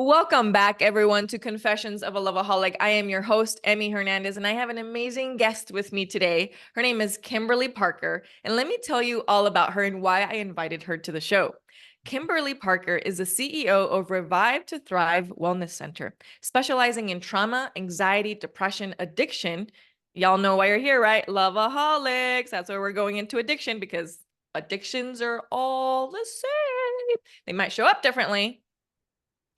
Welcome back, everyone, to Confessions of a Loveaholic. I am your host, Emmy Hernandez, and I have an amazing guest with me today. Her name is Kimberly Parker, and let me tell you all about her and why I invited her to the show. Kimberly Parker is the CEO of Revive to Thrive Wellness Center, specializing in trauma, anxiety, depression, addiction. Y'all know why you're here, right? Loveaholics. That's why we're going into addiction, because addictions are all the same. They might show up differently.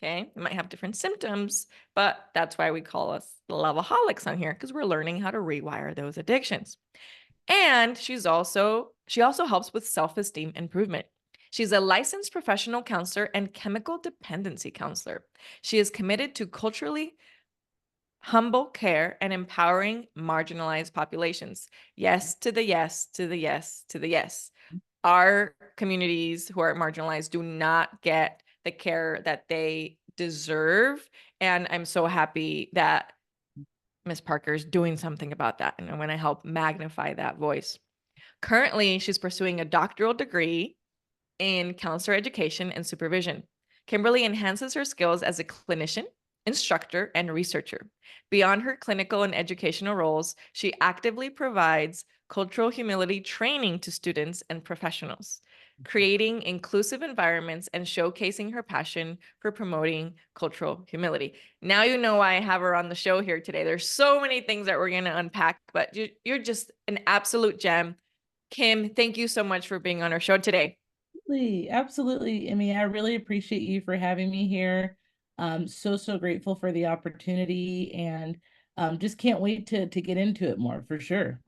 Okay, we might have different symptoms, but that's why we call us loveaholics on here, because we're learning how to rewire those addictions. And she also helps with self-esteem improvement. She's a licensed professional counselor and chemical dependency counselor. She is committed to culturally humble care and empowering marginalized populations. Yes to the yes to the yes to the yes. Our communities who are marginalized do not get the care that they deserve. And I'm so happy that Miss Parker is doing something about that. And I'm going to help magnify that voice. Currently, she's pursuing a doctoral degree in counselor education and supervision. Kimberly enhances her skills as a clinician, instructor, and researcher. Beyond her clinical and educational roles, she actively provides cultural humility training to students and professionals, creating inclusive environments and showcasing her passion for promoting cultural humility. Now you know why I have her on the show here today. There's so many things that we're going to unpack, but you're just an absolute gem. Kim, thank you so much for being on our show today. Absolutely. I mean, I really appreciate you for having me here. So grateful for the opportunity and just can't wait to get into it more for sure.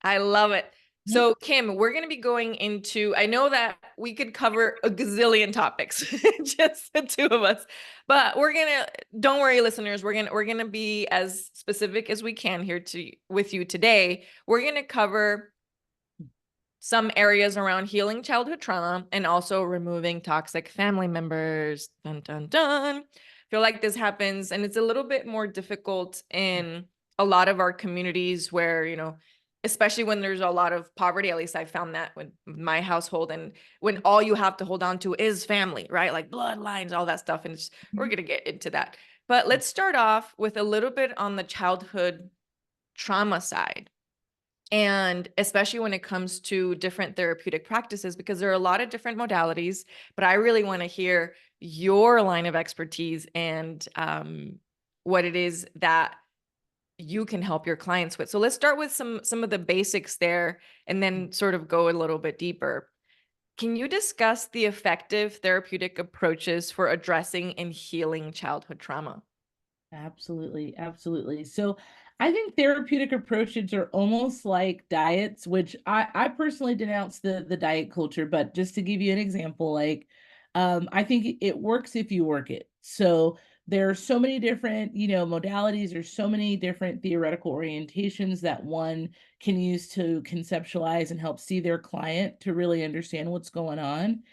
I love it. Mhm. So, Kim, we're going to be going into, I know that we could cover a gazillion topics, just the two of us, but don't worry, listeners, we're going to be as specific as we can here with you today. We're going to cover some areas around healing childhood trauma and also removing toxic family members. Dun, dun, dun. I feel like this happens, and it's a little bit more difficult in a lot of our communities where, especially when there's a lot of poverty. At least I found that with my household, and when all you have to hold on to is family, right? Like bloodlines, all that stuff. And we're going to get into that. But let's start off with a little bit on the childhood trauma side. And especially when it comes to different therapeutic practices, because there are a lot of different modalities, but I really want to hear your line of expertise and what it is that you can help your clients with. So let's start with some of the basics there and then sort of go a little bit deeper. Can you discuss the effective therapeutic approaches for addressing and healing childhood trauma? Absolutely. So I think therapeutic approaches are almost like diets, which I personally denounce the diet culture, but just to give you an example, like I think it works if you work it. So there are so many different, modalities, there's so many different theoretical orientations that one can use to conceptualize and help see their client to really understand what's going on.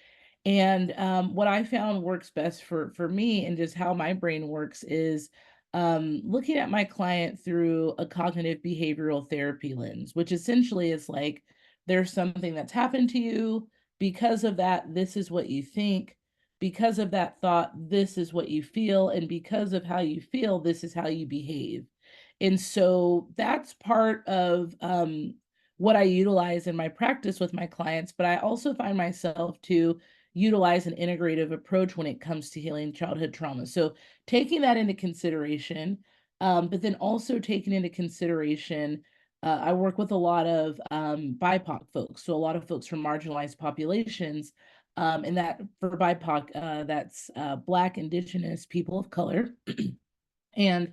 And what I found works best for me and just how my brain works is looking at my client through a cognitive behavioral therapy lens, which essentially is like there's something that's happened to you. Because of that, this is what you think. Because of that thought, this is what you feel. And because of how you feel, this is how you behave. And so that's part of what I utilize in my practice with my clients. But I also find myself to utilize an integrative approach when it comes to healing childhood trauma. So taking that into consideration, but then also taking into consideration, I work with a lot of BIPOC folks, so a lot of folks from marginalized populations, and that for BIPOC, that's Black, Indigenous, people of color. And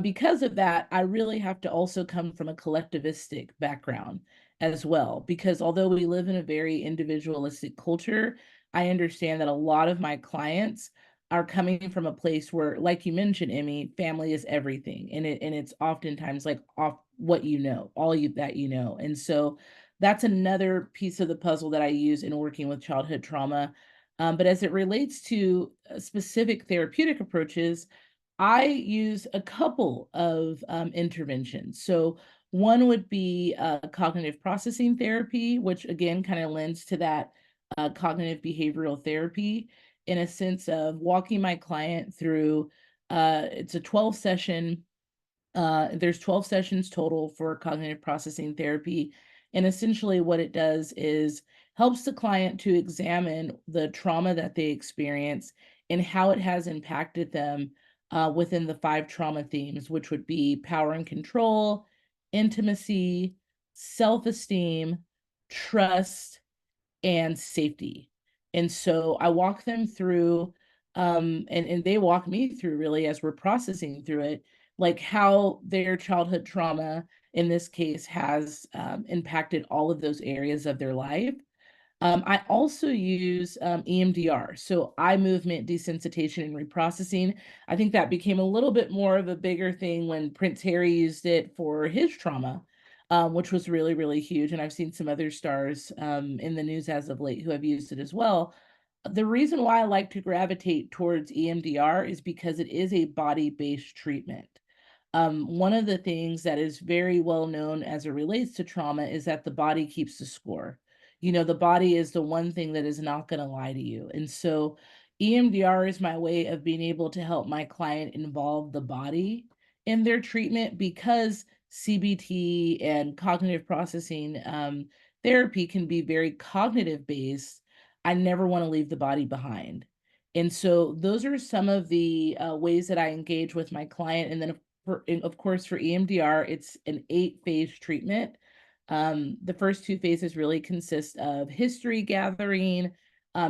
because of that, I really have to also come from a collectivistic background as well. Because although we live in a very individualistic culture, I understand that a lot of my clients are coming from a place where, like you mentioned, Emmy, family is everything, and it's oftentimes like off what you know, all you that you know, and so that's another piece of the puzzle that I use in working with childhood trauma. But as it relates to specific therapeutic approaches, I use a couple of interventions. So one would be cognitive processing therapy, which again kind of lends to that cognitive behavioral therapy. in a sense of walking my client through. It's a 12 session. There's 12 sessions total for cognitive processing therapy. And essentially, what it does is helps the client to examine the trauma that they experience and how it has impacted them within the 5 trauma themes, which would be power and control, intimacy, self esteem, trust, and safety. And so I walk them through, and they walk me through really as we're processing through it, like how their childhood trauma in this case has impacted all of those areas of their life. I also use EMDR, so eye movement desensitization and reprocessing. I think that became a little bit more of a bigger thing when Prince Harry used it for his trauma, which was really, really huge. And I've seen some other stars in the news as of late who have used it as well. The reason why I like to gravitate towards EMDR is because it is a body-based treatment. One of the things that is very well known as it relates to trauma is that the body keeps the score. You know, the body is the one thing that is not going to lie to you. And so EMDR is my way of being able to help my client involve the body in their treatment, because CBT and cognitive processing therapy can be very cognitive based. I never want to leave the body behind. And so those are some of the ways that I engage with my client. And then of course, for EMDR, it's an 8-phase treatment. The first 2 phases really consist of history gathering,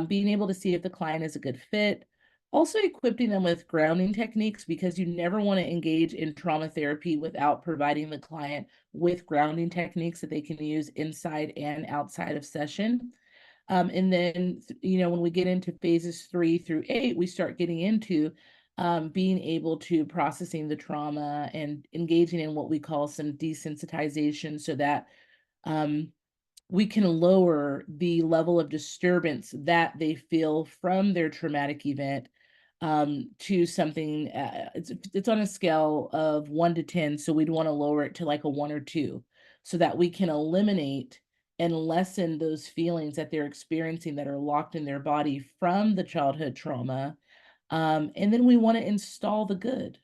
being able to see if the client is a good fit, also equipping them with grounding techniques, because you never want to engage in trauma therapy without providing the client with grounding techniques that they can use inside and outside of session. And then, when we get into phases 3 through 8, we start getting into being able to processing the trauma and engaging in what we call some desensitization, so that um, we can lower the level of disturbance that they feel from their traumatic event to something. It's on a scale of 1 to 10, so we'd want to lower it to like a 1 or 2, so that we can eliminate and lessen those feelings that they're experiencing that are locked in their body from the childhood trauma. And then we want to install the good.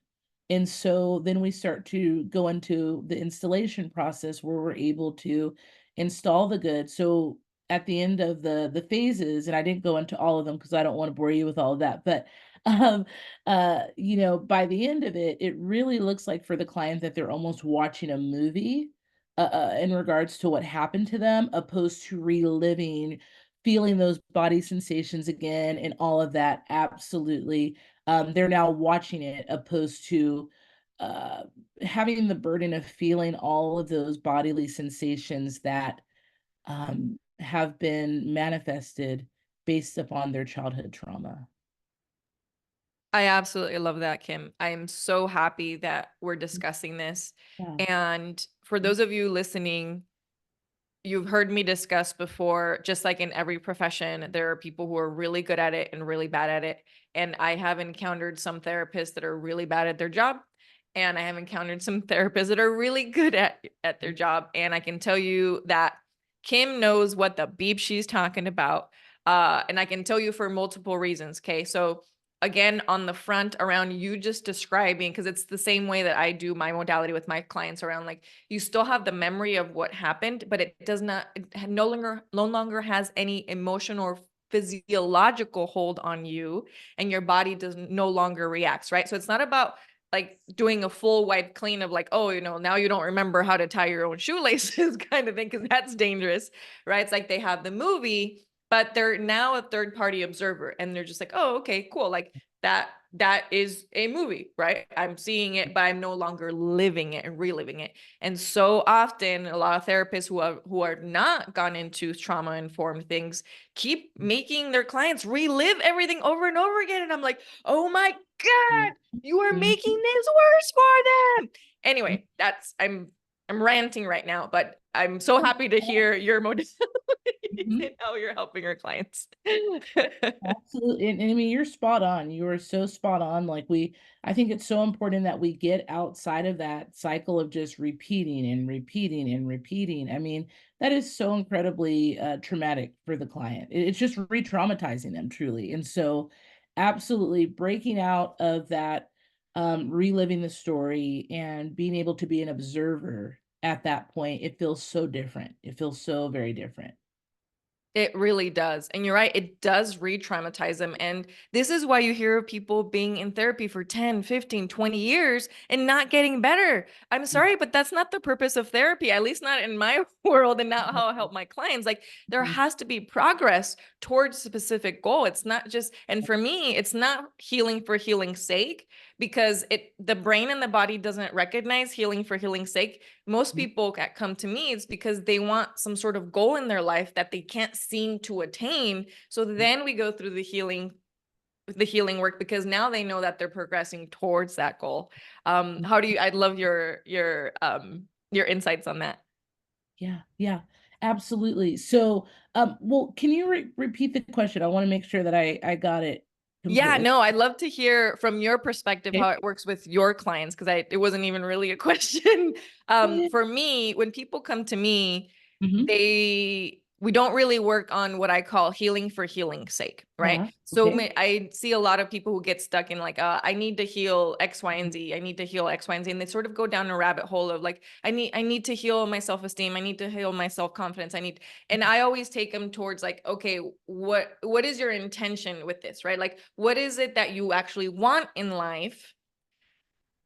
And so then we start to go into the installation process where we're able to install the good. So at the end of the phases, and I didn't go into all of them because I don't want to bore you with all of that, but um by the end of it, it really looks like for the client that they're almost watching a movie in regards to what happened to them, opposed to reliving, feeling those body sensations again and all of that. Absolutely. They're now watching it, opposed to uh, having the burden of feeling all of those bodily sensations that have been manifested based upon their childhood trauma. I absolutely love that, Kim. I am so happy that we're discussing this. Yeah. And for those of you listening, you've heard me discuss before, just like in every profession, there are people who are really good at it and really bad at it. And I have encountered some therapists that are really bad at their job. And I have encountered some therapists that are really good at their job. And I can tell you that Kim knows what the beep she's talking about. And I can tell you for multiple reasons. Okay. So again, on the front around you just describing, because it's the same way that I do my modality with my clients around, like, you still have the memory of what happened, but it does not, it no longer has any emotional or physiological hold on you, and your body does no longer reacts, right? So it's not about like doing a full wipe clean of like, oh, now you don't remember how to tie your own shoelaces kind of thing, because that's dangerous, right? It's like they have the movie, but they're now a third party observer, and they're just like, oh, okay, cool. Like that is a movie, right? I'm seeing it, but I'm no longer living it and reliving it. And so often a lot of therapists who are not gone into trauma informed things keep making their clients relive everything over and over again. And I'm like, oh my God, you are making this worse for them. Anyway, I'm ranting right now, but I'm so happy to hear your modalities Mhm. and how you're helping your clients. Absolutely. And I mean, you're spot on. You are so spot on. I think it's so important that we get outside of that cycle of just repeating and repeating and repeating. I mean, that is so incredibly traumatic for the client. It's just re traumatizing them truly. And so, absolutely breaking out of that, reliving the story and being able to be an observer at that point, it feels so different. It feels so very different. It really does. And you're right, it does re-traumatize them. And this is why you hear of people being in therapy for 10, 15, 20 years and not getting better. I'm sorry, but that's not the purpose of therapy, at least not in my world and not how I help my clients. Like there Mhm. has to be progress towards a specific goal. It's not just, and for me, it's not healing for healing's sake because the brain and the body doesn't recognize healing for healing's sake. Most people that come to me, it's because they want some sort of goal in their life that they can't seem to attain. So then we go through the healing work because now they know that they're progressing towards that goal. How do you, I'd love your insights on that. Yeah, yeah, absolutely. So, well, can you repeat the question? I want to make sure that I got it Yeah, completely. no, I'd love to hear from your perspective Okay. how it works with your clients because it wasn't even really a question. Yeah. For me, when people come to me, Hmm. we don't really work on what I call healing for healing's sake, right? Yeah. So Okay. I see a lot of people who get stuck in like, I need to heal X, Y, and Z. I need to heal X, Y, and Z, and they sort of go down a rabbit hole of like, I need to heal my self-esteem. I need to heal my self-confidence. And I always take them towards like, okay, what is your intention with this, right? Like, what is it that you actually want in life?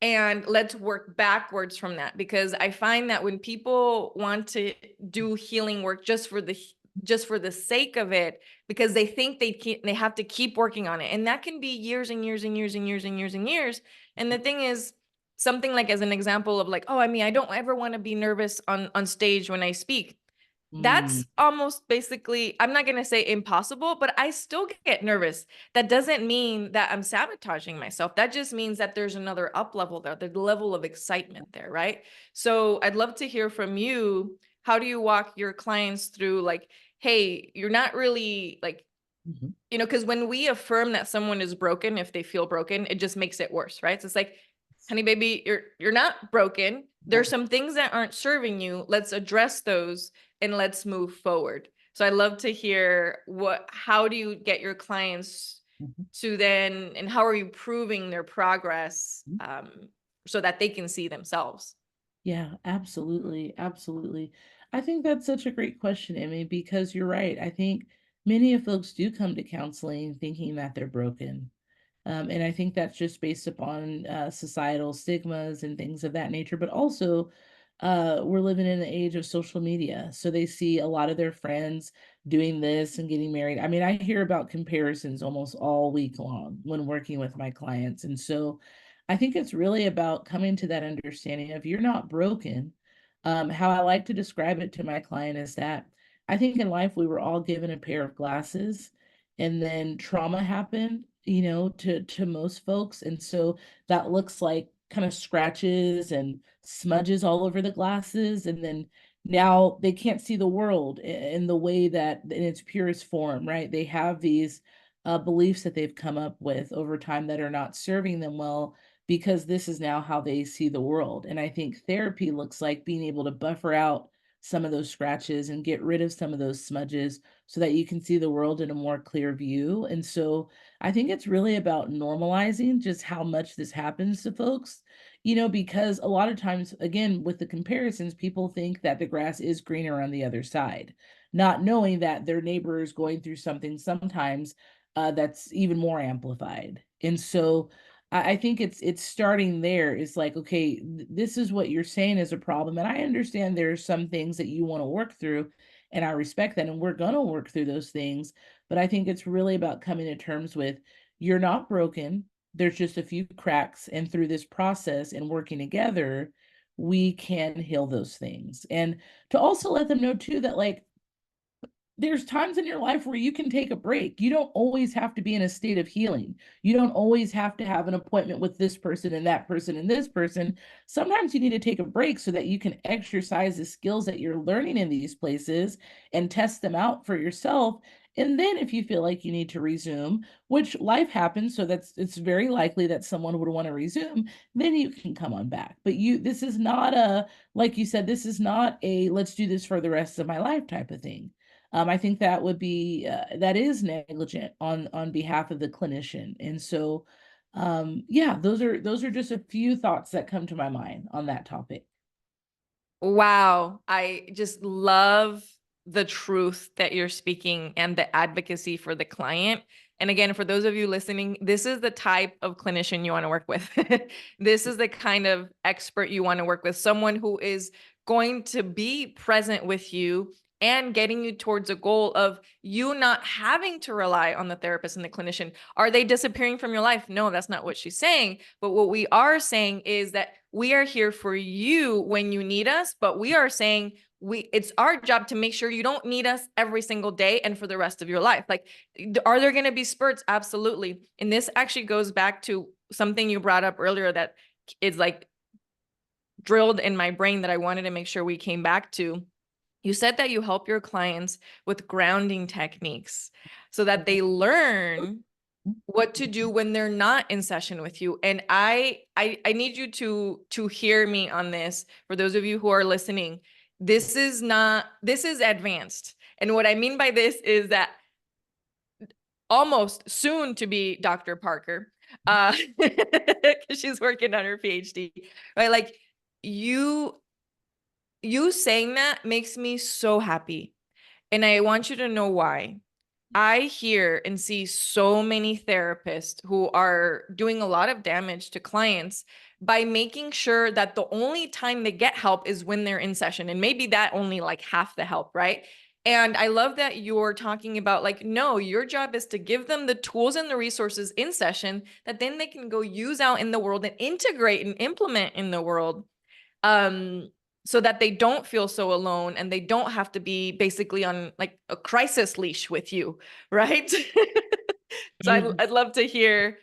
And let's work backwards from that because I find that when people want to do healing work just for the sake of it because they think they have to keep working on it, and that can be years and years and years and years and years and years. And the thing is, something like as an example of like, oh, I mean, I don't ever want to be nervous on stage when I speak. Mm, That's almost basically, I'm not going to say impossible, but I still get nervous. That doesn't mean that I'm sabotaging myself. That just means that there's another up level there, the level of excitement there, right? So I'd love to hear from you. How do you walk your clients through like, hey, you're not really like, mhm. because when we affirm that someone is broken, if they feel broken, it just makes it worse, right? So it's like, honey, baby, you're not broken. There's some things that aren't serving you. Let's address those and let's move forward. So I'd love to hear how do you get your clients Mhm. to then, and how are you proving their progress so that they can see themselves? Yeah, absolutely. Absolutely. I think that's such a great question, Emmy, because you're right. I think many of folks do come to counseling thinking that they're broken. And I think that's just based upon societal stigmas and things of that nature. But also, we're living in the age of social media. So they see a lot of their friends doing this and getting married. I mean, I hear about comparisons almost all week long when working with my clients. And so I think it's really about coming to that understanding of you're not broken. How I like to describe it to my client is that I think in life we were all given a pair of glasses and then trauma happened, to most folks. And so that looks like kind of scratches and smudges all over the glasses. And then now they can't see the world in the way that in its purest form, right? They have these beliefs that they've come up with over time that are not serving them well because this is now how they see the world. And I think therapy looks like being able to buffer out some of those scratches and get rid of some of those smudges so that you can see the world in a more clear view. And so I think it's really about normalizing just how much this happens to folks, because a lot of times, again, with the comparisons, people think that the grass is greener on the other side, not knowing that their neighbor is going through something sometimes that's even more amplified. And so I think it's starting there is like, okay, this is what you're saying is a problem. And I understand there are some things that you want to work through, and I respect that. And we're going to work through those things. But I think it's really about coming to terms with you're not broken. There's just a few cracks. And through this process and working together, we can heal those things. And to also let them know, too, that like there's times in your life where you can take a break. You don't always have to be in a state of healing. You don't always have to have an appointment with this person and that person and this person. Sometimes you need to take a break so that you can exercise the skills that you're learning in these places and test them out for yourself. And then if you feel like you need to resume, which life happens, so it's very likely that someone would want to resume, then you can come on back. But this is not a, like you said, this is not a let's do this for the rest of my life type of thing. I think that would be that is negligent on behalf of the clinician. And so, yeah, those are just a few thoughts that come to my mind on that topic. Wow. I just love the truth that you're speaking and the advocacy for the client. And again, for those of you listening, this is the type of clinician you want to work with. This is the kind of expert you want to work with, someone who is going to be present with you and getting you towards a goal of you not having to rely on the therapist and the clinician. Are they disappearing from your life? No, that's not what she's saying. But what we are saying is that we are here for you when you need us, but we are saying it's our job to make sure you don't need us every single day and for the rest of your life. Like, are there going to be spurts? Absolutely. And this actually goes back to something you brought up earlier that is like drilled in my brain that I wanted to make sure we came back to. You said that you help your clients with grounding techniques so that they learn what to do when they're not in session with you. And I need you to hear me on this. For those of you who are listening, this is advanced. And what I mean by this is that almost soon to be Dr. Parker, because she's working on her PhD, right? Like, you saying that makes me so happy. And I want you to know why. I hear and see so many therapists who are doing a lot of damage to clients by making sure that the only time they get help is when they're in session. And maybe that only like half the help, right? And I love that you're talking about like, no, your job is to give them the tools and the resources in session that then they can go use out in the world and integrate and implement in the world. Um, so that they don't feel so alone and they don't have to be basically on like a crisis leash with you, right? So I'd love to hear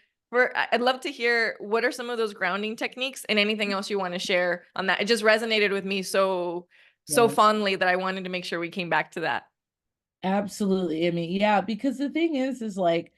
what are some of those grounding techniques and anything else you want to share on that. It just resonated with me so Yes. fondly that I wanted to make sure we came back to that. Absolutely. I mean, yeah, because the thing is like,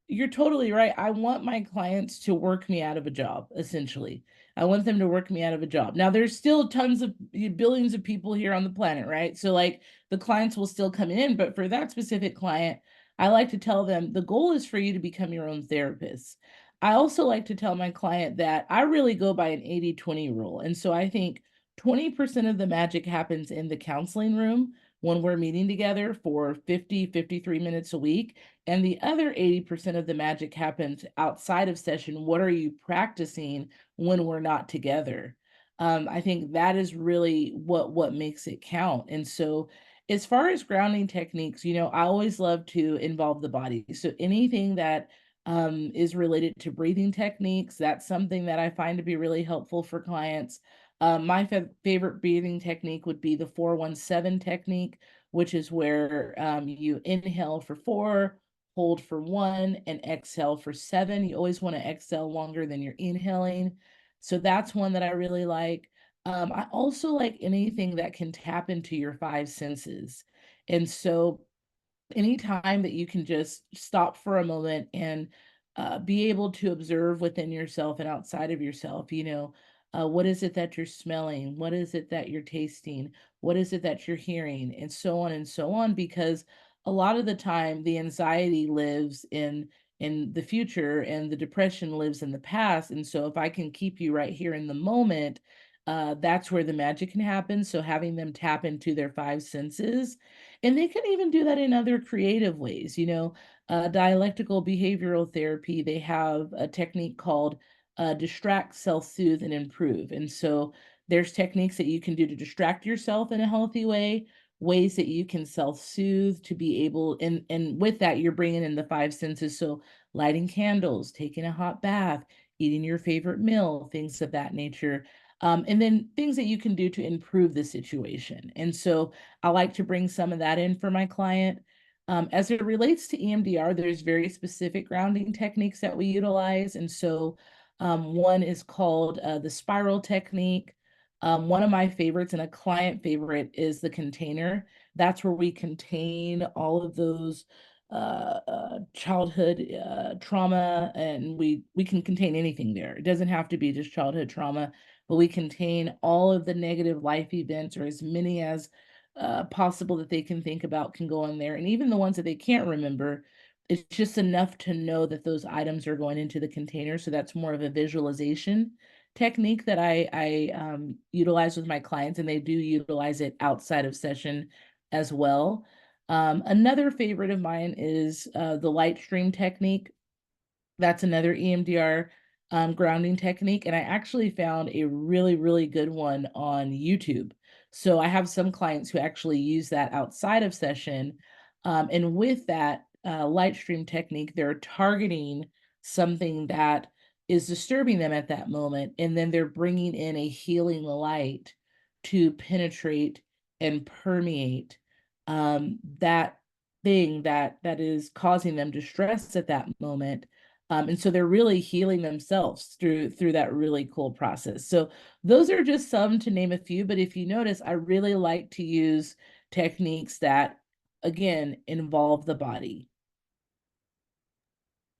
you're totally right. I want my clients to work me out of a job, essentially. I want them to work me out of a job. Now, there's still tons of billions of people here on the planet, right? So, like, the clients will still come in, but for that specific client, I like to tell them the goal is for you to become your own therapist. I also like to tell my client that I really go by an 80-20 rule. And so I think 20% of the magic happens in the counseling room when we're meeting together for 53 minutes a week. And the other 80% of the magic happens outside of session. What are you practicing when we're not together? I think that is really what makes it count. And so as far as grounding techniques, I always love to involve the body. So anything that is related to breathing techniques, that's something that I find to be really helpful for clients. My favorite breathing technique would be the 4-1-7 technique, which is where you inhale for 4, hold for 1, and exhale for 7. You always want to exhale longer than you're inhaling. So that's one that I really like. I also like anything that can tap into your five senses. And so anytime that you can just stop for a moment and be able to observe within yourself and outside of yourself, what is it that you're smelling? What is it that you're tasting? What is it that you're hearing? And so on and so on, because a lot of the time the anxiety lives in the future and the depression lives in the past. And so if I can keep you right here in the moment, that's where the magic can happen. So having them tap into their five senses, and they can even do that in other creative ways. Dialectical behavioral therapy, they have a technique called distract, self-soothe, and improve. And so there's techniques that you can do to distract yourself in a healthy way, ways that you can self-soothe to be able, and with that, you're bringing in the five senses. So lighting candles, taking a hot bath, eating your favorite meal, things of that nature. and then things that you can do to improve the situation. And so I like to bring some of that in for my client. As it relates to EMDR, there's very specific grounding techniques that we utilize. And so one is called the spiral technique. One of my favorites and a client favorite is the container. That's where we contain all of those childhood trauma, and we can contain anything there. It doesn't have to be just childhood trauma, but we contain all of the negative life events, or as many as possible that they can think about can go in there. And even the ones that they can't remember, it's just enough to know that those items are going into the container. So that's more of a visualization technique that I utilize with my clients, and they do utilize it outside of session as well. Another favorite of mine is the light stream technique. That's another EMDR grounding technique. And I actually found a really, really good one on YouTube. So I have some clients who actually use that outside of session. And with that light stream technique, they're targeting something that is disturbing them at that moment. And then they're bringing in a healing light to penetrate and permeate that thing that is causing them distress at that moment. And so they're really healing themselves through that really cool process. So those are just some to name a few. But if you notice, I really like to use techniques that, again, involve the body.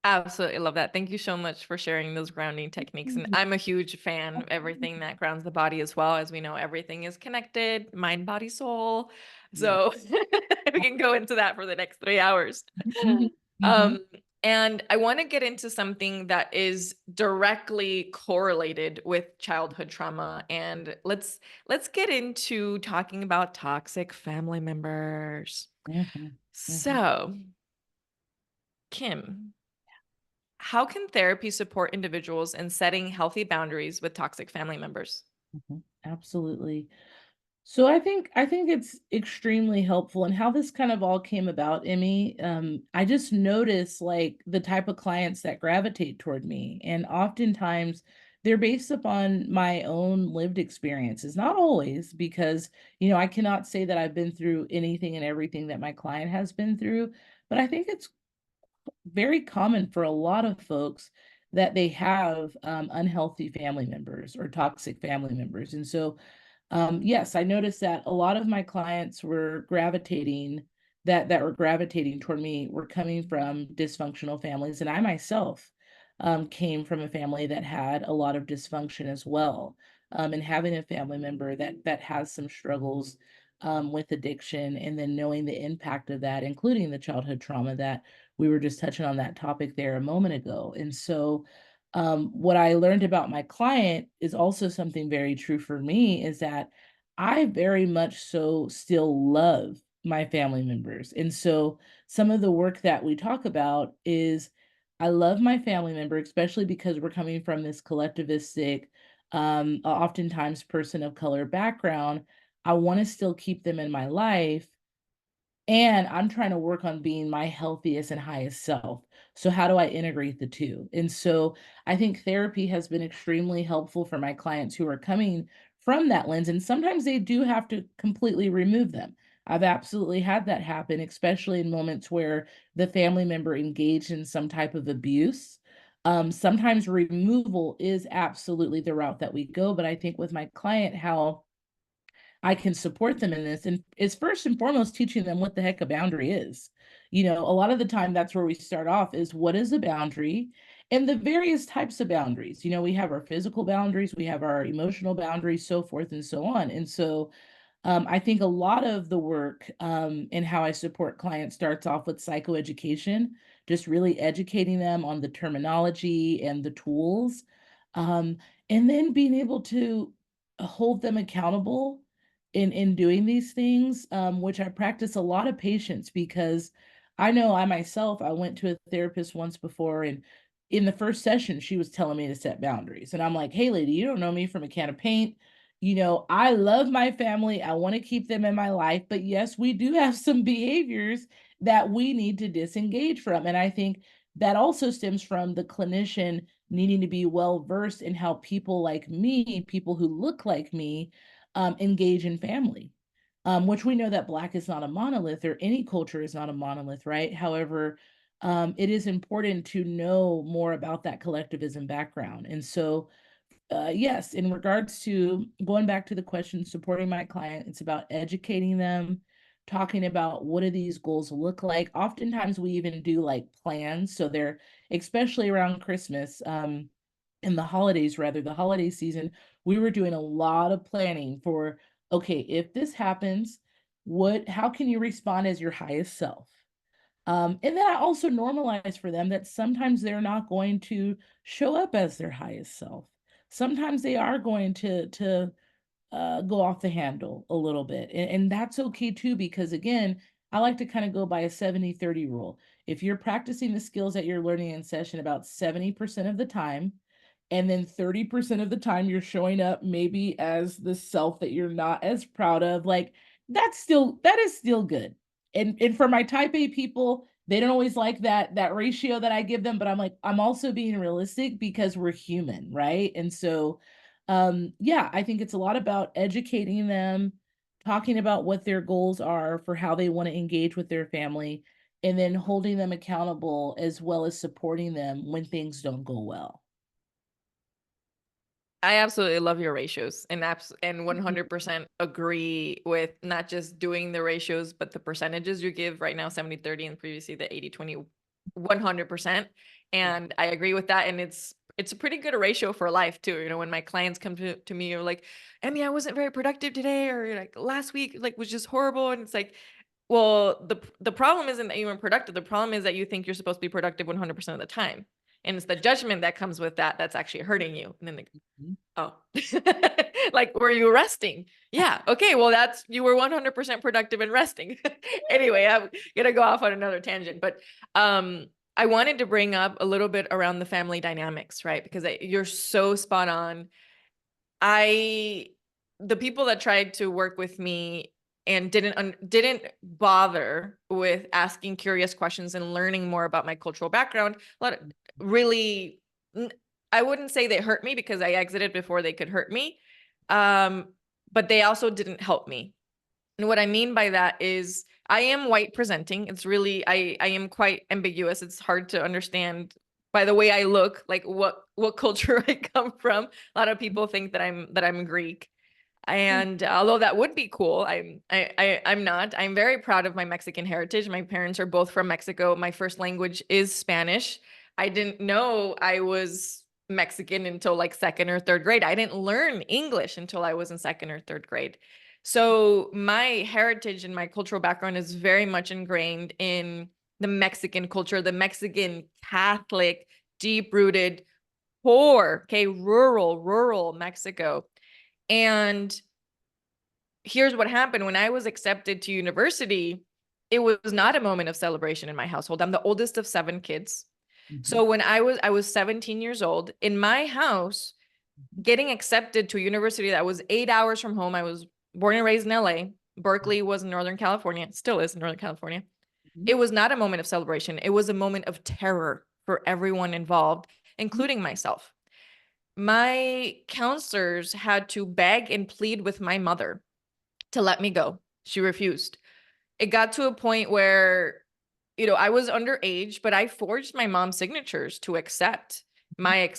Absolutely love that. Thank you so much for sharing those grounding techniques. And I'm a huge fan of everything that grounds the body as well. As we know, everything is connected, mind, body, soul. Yeah. So we can go into that for the next 3 hours. Mhm, mhm, Um, and I want to get into something that is directly correlated with childhood trauma. And let's get into talking about toxic family members. mhm, mhm, So, Kim, how can therapy support individuals in setting healthy boundaries with toxic family members? mhm. Absolutely. So I think it's extremely helpful, and how this kind of all came about, Emmy. I just notice like the type of clients that gravitate toward me, and oftentimes they're based upon my own lived experiences. Not always, because I cannot say that I've been through anything and everything that my client has been through, but I think it's very common for a lot of folks that they have unhealthy family members or toxic family members, and so yes, I noticed that a lot of my clients were gravitating toward me were coming from dysfunctional families, and I myself came from a family that had a lot of dysfunction as well. And having a family member that has some struggles with addiction, and then knowing the impact of that, including the childhood trauma that we were just touching on that topic there a moment ago. And so what I learned about my client is also something very true for me, is that I very much so still love my family members. And so some of the work that we talk about is I love my family member, especially because we're coming from this collectivistic, oftentimes person of color background. I want to still keep them in my life, and I'm trying to work on being my healthiest and highest self. So how do I integrate the two? And so I think therapy has been extremely helpful for my clients who are coming from that lens. And sometimes they do have to completely remove them. I've absolutely had that happen, especially in moments where the family member engaged in some type of abuse. Sometimes removal is absolutely the route that we go. But I think with my client, how I can support them in this. And it's first and foremost teaching them what the heck a boundary is. A lot of the time that's where we start off, is what is a boundary and the various types of boundaries. We have our physical boundaries, we have our emotional boundaries, so forth and so on. And so I think a lot of the work in how I support clients starts off with psychoeducation, just really educating them on the terminology and the tools, um, and then being able to hold them accountable in doing these things, which I practice a lot of patience, because I know I myself, I went to a therapist once before, and in the first session, she was telling me to set boundaries. And I'm like, hey, lady, you don't know me from a can of paint. I love my family. I want to keep them in my life. But yes, we do have some behaviors that we need to disengage from. And I think that also stems from the clinician needing to be well versed in how people like me, people who look like me, engage in family. Which we know that Black is not a monolith, or any culture is not a monolith, right? However, it is important to know more about that collectivism background. And so, yes, in regards to going back to the question, supporting my client, it's about educating them, talking about what do these goals look like. Oftentimes, we even do like plans. So they're, especially around Christmas, in the holidays, rather, the holiday season, we were doing a lot of planning for, okay, if this happens, how can you respond as your highest self? And then I also normalize for them that sometimes they're not going to show up as their highest self. Sometimes they are going to go off the handle a little bit. And that's okay too, because again, I like to kind of go by a 70-30 rule. If you're practicing the skills that you're learning in session about 70% of the time, and then 30% of the time you're showing up maybe as the self that you're not as proud of, like that is still good. And for my type A people, they don't always like that ratio that I give them, but I'm like, I'm also being realistic because we're human, right? And so yeah, I think it's a lot about educating them, talking about what their goals are for how they want to engage with their family, and then holding them accountable as well as supporting them when things don't go well. I absolutely love your ratios, and 100% agree with not just doing the ratios, but the percentages you give right now, 70-30, and previously the 80-20, 100%. And I agree with that. And it's a pretty good ratio for life too. You know, when my clients come to me, are like, Emmy, I wasn't very productive today, or like last week, like was just horrible. And it's like, well, the problem isn't that you weren't productive. The problem is that you think you're supposed to be productive 100% of the time. And it's the judgment that comes with that that's actually hurting you. And then they, oh, like, were you resting? Yeah. Okay. Well, you were 100% productive and resting. Anyway, I'm gonna go off on another tangent, but I wanted to bring up a little bit around the family dynamics, right? Because you're so spot on. I the people that tried to work with me and didn't bother with asking curious questions and learning more about my cultural background, a lot of really, I wouldn't say they hurt me because I exited before they could hurt me, but they also didn't help me. And what I mean by that is I am white presenting. It's really, I am quite ambiguous. It's hard to understand by the way I look, like what culture I come from. A lot of people think that I'm Greek. And although that would be cool, I'm not. I'm very proud of my Mexican heritage. My parents are both from Mexico. My first language is Spanish. I didn't know I was Mexican until like second or third grade. I didn't learn English until I was in second or third grade. So my heritage and my cultural background is very much ingrained in the Mexican culture, the Mexican Catholic, deep-rooted, poor, okay, rural Mexico. And here's what happened. When I was accepted to university, it was not a moment of celebration in my household. I'm the oldest of 7 kids. So when I was 17 years old, in my house, getting accepted to a university that was 8 hours from home. I was born and raised in LA. Berkeley was in Northern California. It still is in Northern California. It was not a moment of celebration. It was a moment of terror for everyone involved, including myself. My counselors had to beg and plead with my mother to let me go. She refused. It got to a point where, I was underage, but I forged my mom's signatures to accept my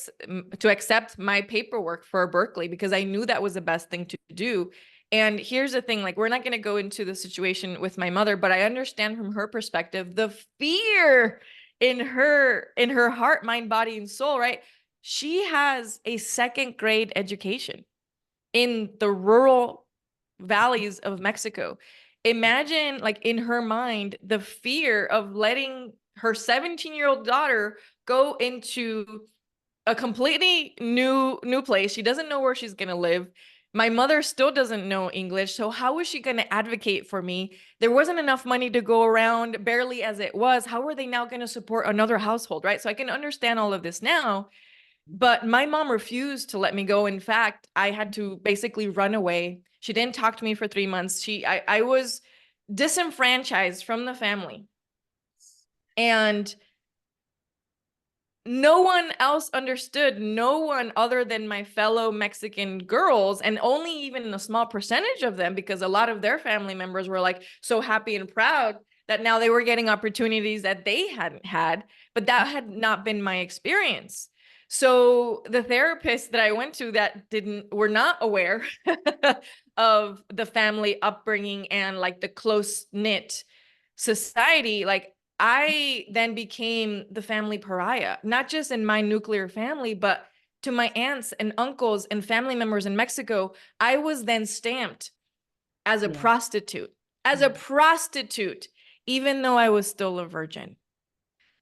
paperwork for Berkeley because I knew that was the best thing to do. And here's the thing, like, we're not going to go into the situation with my mother, but I understand from her perspective the fear in her heart, mind, body, and soul, right? She has a second grade education in the rural valleys of Mexico. Imagine, like, in her mind, the fear of letting her 17-year-old daughter go into a completely new place. She doesn't know where she's going to live. My mother still doesn't know English. So how is she going to advocate for me? There wasn't enough money to go around, barely as it was. How are they now going to support another household, right? So I can understand all of this now. But my mom refused to let me go. In fact, I had to basically run away. She didn't talk to me for 3 months. I was disenfranchised from the family. And no one else understood, no one other than my fellow Mexican girls, and only even a small percentage of them, because a lot of their family members were like so happy and proud that now they were getting opportunities that they hadn't had, but that had not been my experience. So the therapists that I went to that were not aware of the family upbringing and like the close knit society, like I then became the family pariah, not just in my nuclear family, but to my aunts and uncles and family members in Mexico. I was then stamped as a Yeah. prostitute, as a prostitute, even though I was still a virgin,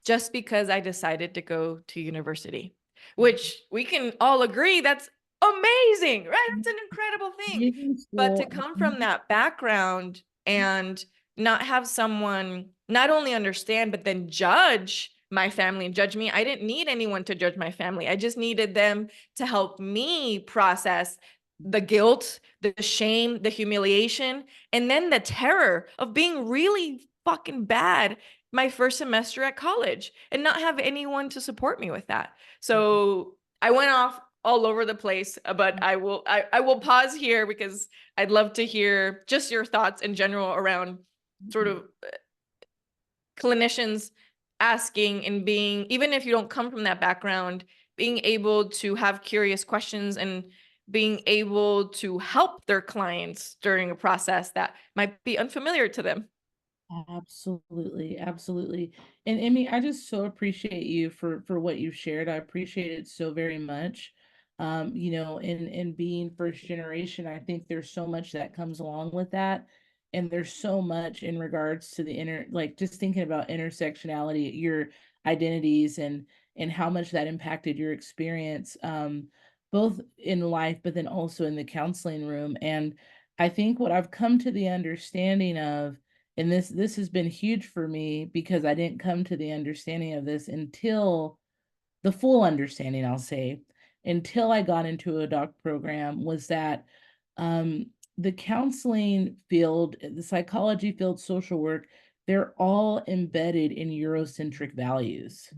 just because I decided to go to university, which we can all agree that's amazing, right? That's an incredible thing. Leaving But to school, come from that background and not have someone not only understand, but then judge my family and judge me. I didn't need anyone to judge my family. I just needed them to help me process the guilt, the shame, the humiliation, and then the terror of being really fucking bad my first semester at college and not have anyone to support me with that. So I went off all over the place, but I will pause here because I'd love to hear just your thoughts in general around sort of clinicians asking and being, even if you don't come from that background, being able to have curious questions and being able to help their clients during a process that might be unfamiliar to them. absolutely, absolutely. And Emmy, I just so appreciate you for what you've shared. I appreciate it so very much. You know, in being first generation, I think there's so much that comes along with that. And there's so much in regards to the like just thinking about intersectionality, your identities and how much that impacted your experience, both in life, but then also in the counseling room. And I think what I've come to the understanding of, and this has been huge for me because I didn't come to the understanding of this until the full understanding, I'll say, until I got into a doc program, was that um, the counseling field, the psychology field, social work, they're all embedded in Eurocentric values.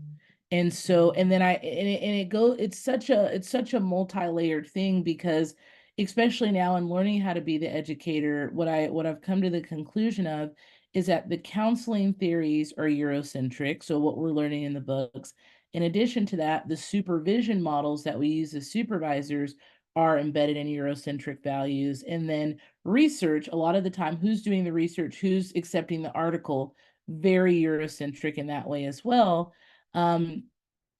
And so, and then it go, it's such a multi-layered thing because especially now in learning how to be the educator, what I've come to the conclusion of is that the counseling theories are Eurocentric. So what we're learning in the books. In addition to that, the supervision models that we use as supervisors are embedded in Eurocentric values. And then research, a lot of the time, who's doing the research, who's accepting the article, very Eurocentric in that way as well. Um,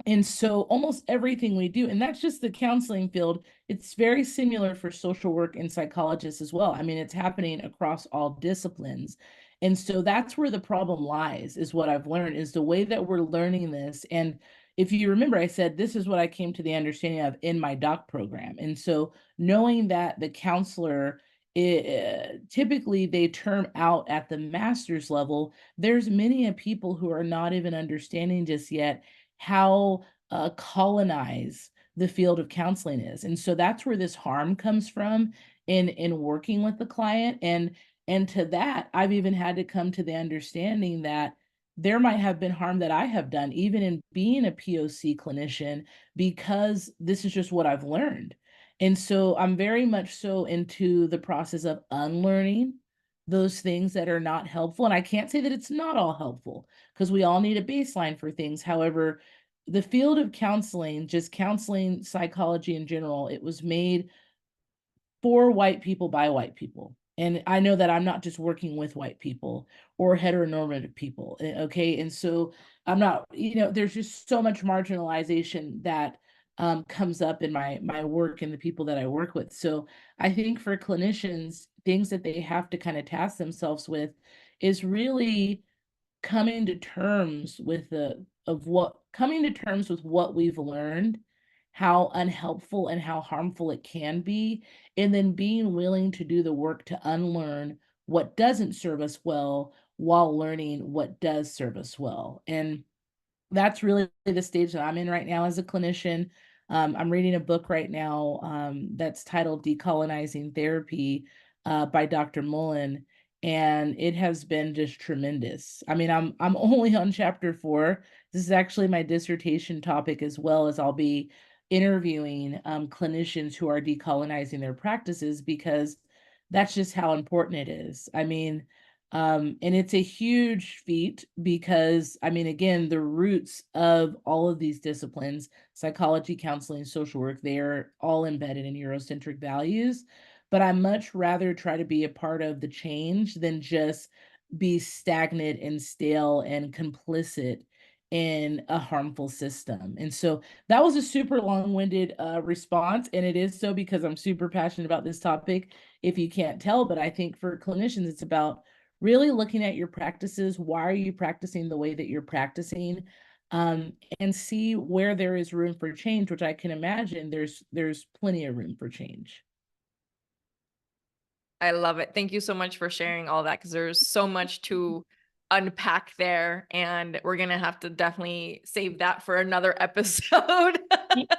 and so almost everything we do, and that's just the counseling field, it's very similar for social work and psychologists as well. I mean, it's happening across all disciplines. And so that's where the problem lies, is what I've learned, is the way that we're learning this. And if you remember, I said this is what I came to the understanding of in my doc program. And so knowing that the counselor, typically they term out at the master's level, there's many people who are not even understanding just yet how colonized the field of counseling is. And so that's where this harm comes from in working with the client. And to that, I've even had to come to the understanding that there might have been harm that I have done, even in being a POC clinician, because this is just what I've learned. And so I'm very much so into the process of unlearning those things that are not helpful. And I can't say that it's not all helpful because we all need a baseline for things. However, the field of counseling, just counseling psychology in general, it was made for white people by white people. And I know that I'm not just working with white people or heteronormative people. Okay. And so I'm not, you know, there's just so much marginalization that comes up in my work and the people that I work with. So I think for clinicians, things that they have to kind of task themselves with is really coming to terms with coming to terms with what we've learned, how unhelpful and how harmful it can be, and then being willing to do the work to unlearn what doesn't serve us well while learning what does serve us well. And that's really the stage that I'm in right now as a clinician. I'm reading a book right now that's titled Decolonizing Therapy by Dr. Mullen. and it has been just tremendous. I mean, I'm only on chapter 4. This is actually my dissertation topic, as well as I'll be interviewing clinicians who are decolonizing their practices, because that's just how important it is. I mean, and it's a huge feat because, I mean, again, the roots of all of these disciplines, psychology, counseling, social work, they are all embedded in Eurocentric values. But I much rather try to be a part of the change than just be stagnant and stale and complicit in a harmful system. And so that was a super long-winded response, and it is so because I'm super passionate about this topic, if you can't tell. But I think for clinicians, it's about really looking at your practices. Why are you practicing the way that you're practicing? And see where there is room for change, which I can imagine there's plenty of room for change. I love it. Thank you so much for sharing all that, because there's so much to unpack there, and we're gonna have to definitely save that for another episode.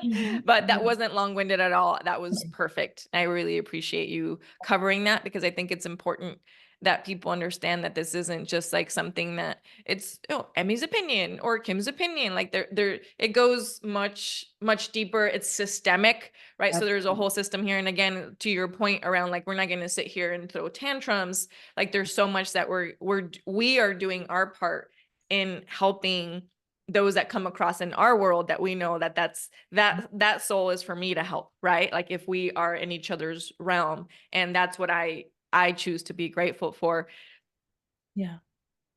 Mhm. But that Yeah. wasn't long-winded at all. That was perfect. I really appreciate you covering that, because I think it's important that people understand that this isn't just like something that it's, oh, Emmy's opinion or Kim's opinion. Like there it goes much deeper. It's systemic, right? So there's a Absolutely. whole system here. And again, to your point around, like, we're not going to sit here and throw tantrums. Like, there's so much that we are doing our part in helping those that come across in our world, that we know that that soul is for me to help, right? Like, if we are in each other's realm, and that's what I choose to be grateful for. Yeah.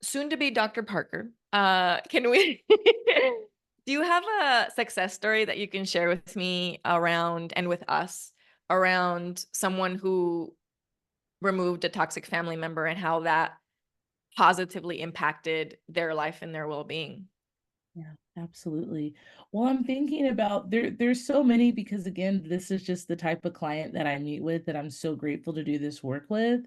Soon to be Dr. Parker. Can we do you have a success story that you can share with me around, and with us, around someone who removed a toxic family member and how that positively impacted their life and their well-being? Yeah, absolutely. Well, I'm thinking about there's so many, because again, this is just the type of client that I meet with that I'm so grateful to do this work with.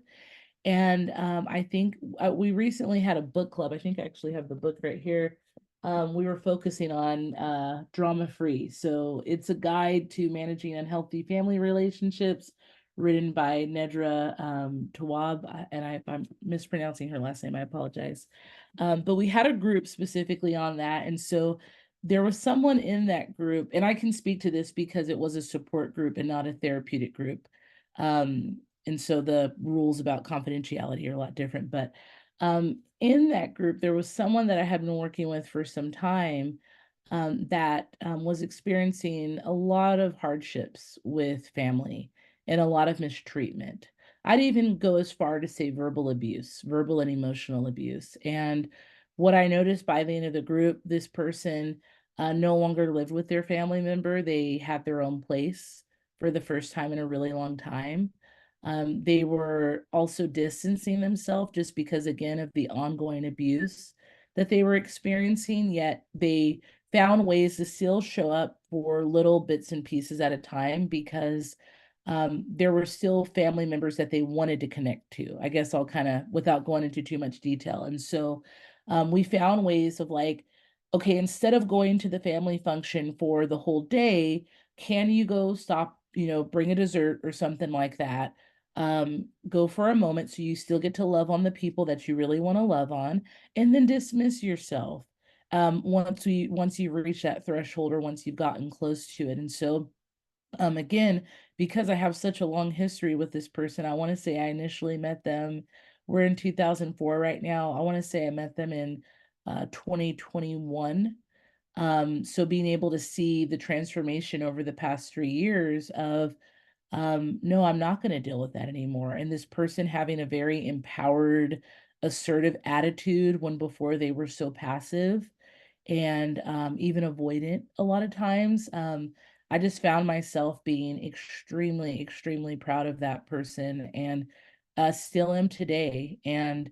And I think we recently had a book club. I think I actually have the book right here. We were focusing on drama free. So it's a guide to managing unhealthy family relationships, written by Nedra Tawab. And if I'm mispronouncing her last name, I apologize. But we had a group specifically on that. And so there was someone in that group, and I can speak to this because it was a support group and not a therapeutic group. And so the rules about confidentiality are a lot different. But in that group, there was someone that I had been working with for some time, that was experiencing a lot of hardships with family and a lot of mistreatment. I'd even go as far to say verbal abuse, verbal and emotional abuse. And what I noticed by the end of the group, this person no longer lived with their family member. They had their own place for the first time in a really long time. They were also distancing themselves just because, again, of the ongoing abuse that they were experiencing, yet they found ways to still show up for little bits and pieces at a time, because there were still family members that they wanted to connect to. I guess I'll kind of, without going into too much detail. And so we found ways of like, okay, instead of going to the family function for the whole day, can you go stop, bring a dessert or something like that? Go for a moment so you still get to love on the people that you really want to love on, and then dismiss yourself once you reach that threshold, or once you've gotten close to it. And so again, because I have such a long history with this person, I want to say I initially met them, we're in 2004 right now. I want to say I met them in 2021. So being able to see the transformation over the past 3 years of, no, I'm not going to deal with that anymore. And this person having a very empowered, assertive attitude when before they were so passive and even avoidant a lot of times. I just found myself being extremely, extremely proud of that person, and still am today. And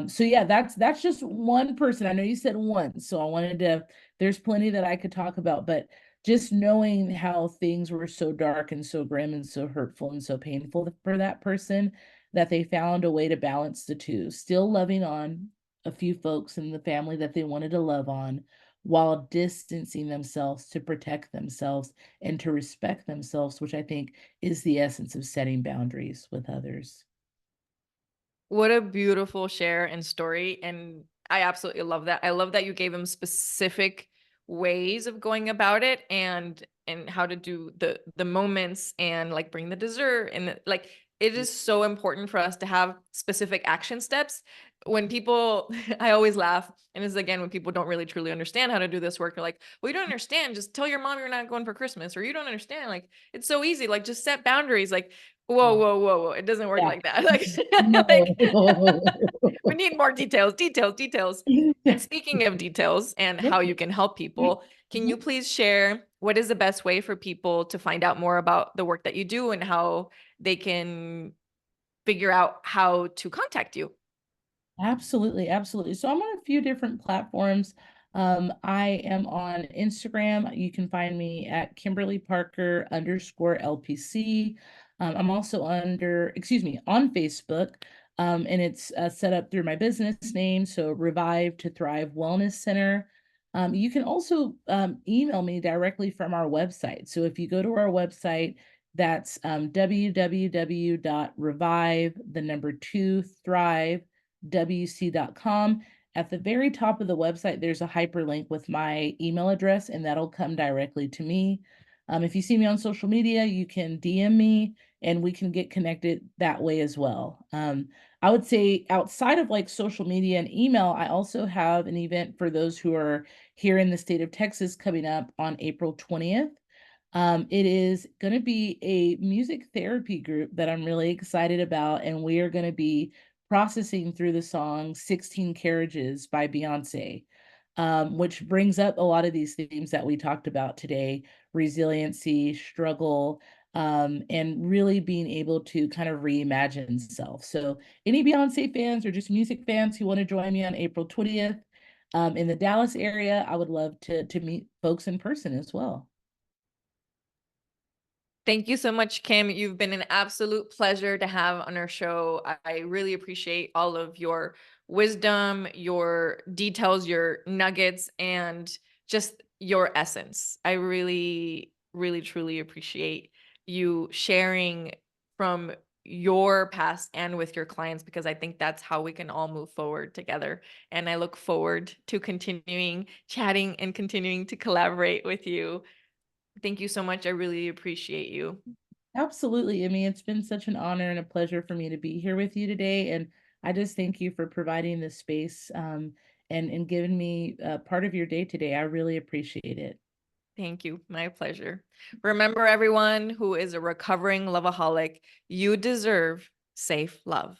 so yeah, that's just one person. I know you said one, so I wanted to. There's plenty that I could talk about, but just knowing how things were so dark and so grim and so hurtful and so painful for that person, that they found a way to balance the two, still loving on a few folks in the family that they wanted to love on, while distancing themselves to protect themselves and to respect themselves, which I think is the essence of setting boundaries with others. What a beautiful share and story. And I absolutely love that. I love that you gave them specific ways of going about it, and how to do the moments, and like bring the dessert, and like it is so important for us to have specific action steps. When people I always laugh, and this is again when people don't really truly understand how to do this work. They're like, well, you don't understand, just tell your mom you're not going for Christmas, or you don't understand, like it's so easy, like just set boundaries. Like, whoa, Yeah. whoa, whoa, whoa. It doesn't work Yeah. like that. Like, like No. we need more details, details, details. And speaking of details and how you can help people, can you Mhm. please share what is the best way for people to find out more about the work that you do, and how they can figure out how to contact you? Absolutely, absolutely. So I'm on a few different platforms. I am on Instagram. You can find me at Kimberly Parker _LPC. I'm also on Facebook. And it's set up through my business name. So Revive to Thrive Wellness Center. You can also email me directly from our website. So if you go to our website, that's www.revive, the number two, thrive wc.com. At the very top of the website, there's a hyperlink with my email address, and that'll come directly to me. If you see me on social media, you can DM me and we can get connected that way as well. I would say outside of like social media and email, I also have an event for those who are here in the state of Texas coming up on April 20th. It is going to be a music therapy group that I'm really excited about, and we are going to be processing through the song 16 Carriages by Beyonce, which brings up a lot of these themes that we talked about today: resiliency, struggle, and really being able to kind of reimagine self. So, any Beyonce fans or just music fans who want to join me on April 20th in the Dallas area, I would love to meet folks in person as well. Thank you so much, Kim. You've been an absolute pleasure to have on our show. I really appreciate all of your wisdom, your details, your nuggets, and just your essence. I really, really, truly appreciate you sharing from your past and with your clients, because I think that's how we can all move forward together. And I look forward to continuing chatting and continuing to collaborate with you. Thank you so much. I really appreciate you. Absolutely. I mean, it's been such an honor and a pleasure for me to be here with you today. And I just thank you for providing this space and giving me part of your day today. I really appreciate it. Thank you. My pleasure. Remember, everyone who is a recovering loveaholic, you deserve safe love.